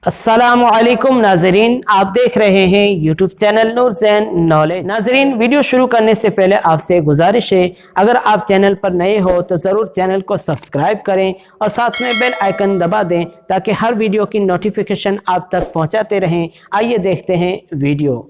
अस्सलामु अलैकुम नाजरीन, आप देख रहे हैं यूट्यूब चैनल नूर ज़ैन नॉलेज। नाजरीन, वीडियो शुरू करने से पहले आपसे गुजारिश है, अगर आप चैनल पर नए हो तो ज़रूर चैनल को सब्सक्राइब करें और साथ में बेल आइकन दबा दें ताकि हर वीडियो की नोटिफिकेशन आप तक पहुंचाते रहें। आइए देखते हैं वीडियो।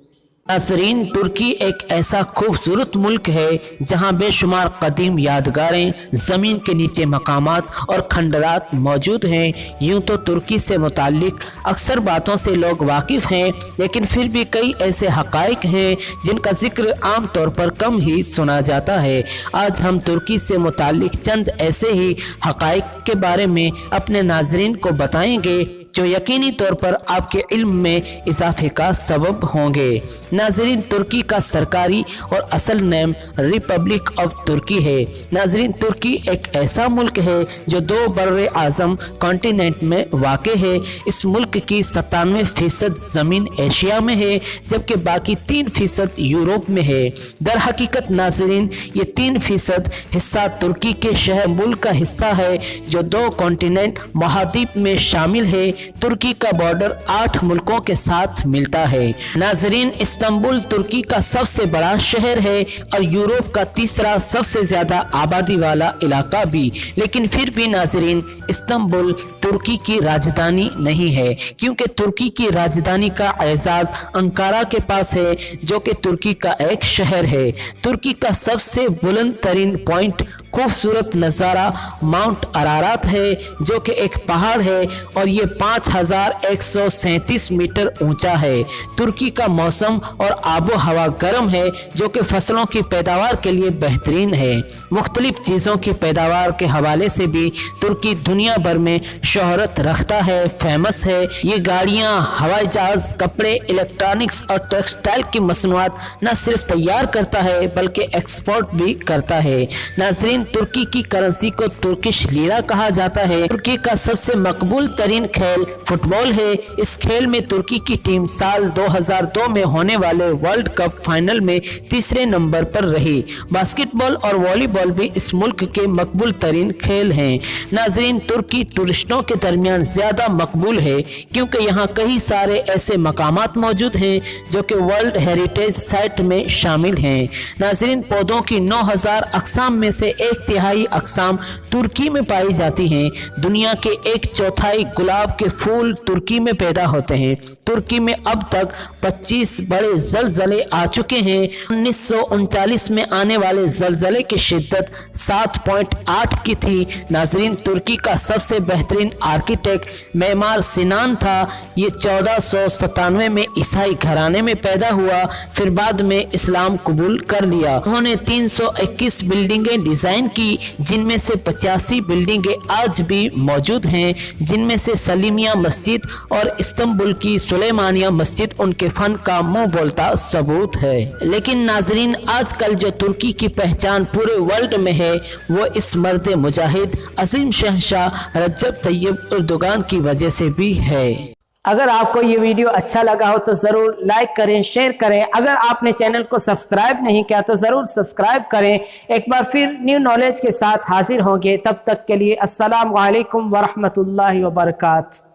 नाज़रीन, तुर्की एक ऐसा खूबसूरत मुल्क है जहां बेशुमार कदीम यादगारें, ज़मीन के नीचे मकामात और खंडरात मौजूद हैं। यूं तो तुर्की से मुताल्लिक अक्सर बातों से लोग वाकिफ़ हैं, लेकिन फिर भी कई ऐसे हक़ाइक़ हैं जिनका जिक्र आम तौर पर कम ही सुना जाता है। आज हम तुर्की से मुताल्लिक चंद ऐसे ही हक़ाइक़ के बारे में अपने नाज़रीन को बताएंगे जो यकीनी तौर पर आपके इल्म में इजाफे का सबब होंगे। नाज़रीन, तुर्की का सरकारी और असल नेम रिपब्लिक ऑफ तुर्की है। नाज़रीन, तुर्की एक ऐसा मुल्क है जो 2 बर्रे आज़म कॉन्टिनेंट में वाक़ है। इस मुल्क की 97% ज़मीन एशिया में है, जबकि बाकी 3% यूरोप में है। दर हकीकत नाज़रीन, ये 3% हिस्सा तुर्की के शहर मुल्क का हिस्सा है जो 2 कॉन्टिनेंट महाद्वीप में शामिल है। तुर्की का बॉर्डर 8 मुल्कों के साथ मिलता है। नाजरीन, इस्तांबुल तुर्की का सबसे बड़ा शहर है और यूरोप का तीसरा सबसे ज्यादा आबादी वाला इलाका भी। लेकिन फिर भी नाजरीन, इस्तांबुल तुर्की की राजधानी नहीं है, क्योंकि तुर्की की राजधानी का एजाज अंकारा के पास है, जो कि तुर्की का एक शहर है। तुर्की का सबसे बुलंद तरीन पॉइंट खूबसूरत नज़ारा माउंट अरारात है, जो कि एक पहाड़ है और ये 5137 मीटर ऊंचा है। तुर्की का मौसम और आबो हवा गर्म है, जो कि फसलों की पैदावार के लिए बेहतरीन है। मुख्तलिफ चीज़ों की पैदावार के हवाले से भी तुर्की दुनिया भर में शोहरत रखता है, फेमस है। ये गाड़ियाँ, हवाई जहाज, कपड़े, इलेक्ट्रॉनिक्स और टेक्सटाइल की मसनूआत न सिर्फ तैयार करता है बल्कि एक्सपोर्ट भी करता है। नाज़रीन, तुर्की की करेंसी को तुर्किश लीरा कहा जाता है। तुर्की का सबसे मकबूल तरीन खेल फुटबॉल है। इस खेल में तुर्की की टीम साल 2002 में होने वाले वर्ल्ड कप फाइनल में तीसरे नंबर पर रही। बास्केटबॉल और वॉलीबॉल भी इस मुल्क के मकबूल तरीन खेल हैं। नाज़रीन, तुर्की टूरिस्टों के दरमियान ज्यादा मकबूल है, क्योंकि यहाँ कई सारे ऐसे मकामात मौजूद हैं जो कि वर्ल्ड हेरिटेज साइट में शामिल हैं। नाज़रीन, पौधों की 9000 अक़साम में से 1/3 अक़साम तुर्की में पाई जाती हैं। दुनिया के 1/4 गुलाब के फूल तुर्की में पैदा होते हैं। तुर्की में अब तक 25 बड़े ज़लज़ले आ चुके हैं। 1939 में आने वाले ज़लज़ले की शिद्दत 7.8 की थी। नाज़रीन, तुर्की का सबसे बेहतरीन आर्किटेक्ट मेमार सिनान था। ये 1497 में ईसाई घराने में पैदा हुआ, फिर बाद में इस्लाम कबूल कर लिया। उन्होंने 321 बिल्डिंगें डिज़ाइन की, जिनमें से 85 बिल्डिंगें आज भी मौजूद हैं, जिनमें से सलीमिया मस्जिद और इस्तांबुल की सुलेमानिया मस्जिद उनके फन का मुंह बोलता सबूत है। लेकिन नाजरीन, आजकल जो तुर्की की पहचान पूरे वर्ल्ड में है वो इस मर्द मुजाहिद अजीम शहंशाह रजब तैयब एर्दोगान की वजह से भी है। अगर आपको ये वीडियो अच्छा लगा हो तो ज़रूर लाइक करें, शेयर करें। अगर आपने चैनल को सब्सक्राइब नहीं किया तो ज़रूर सब्सक्राइब करें। एक बार फिर न्यू नॉलेज के साथ हाजिर होंगे, तब तक के लिए अस्सलामु अलैकुम वरहमतुल्लाहि वबरकातुहू।